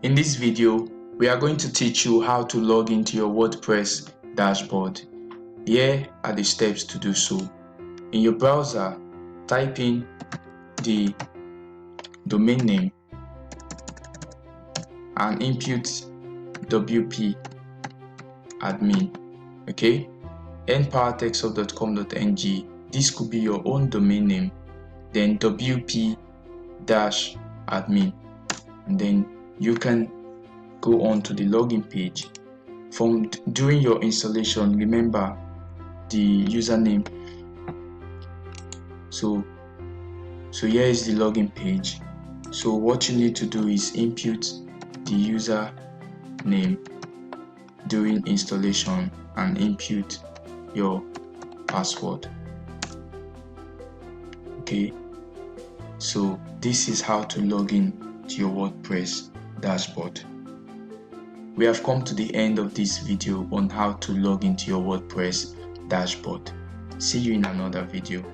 In this video, we are going to teach you how to log into your WordPress dashboard. Here are the steps to do so. In your browser, type in the domain name and input wp admin. Okay, npowertechsoft.com.ng. This could be your own domain name, then wp-admin, and then you can go on to the login page. From doing your installation, remember the username. So here is the login page. So what you need to do is input the user name during installation and input your password. Okay, so this is how to log in to your WordPress dashboard. We have come to the end of this video on how to log into your WordPress dashboard. See you in another video.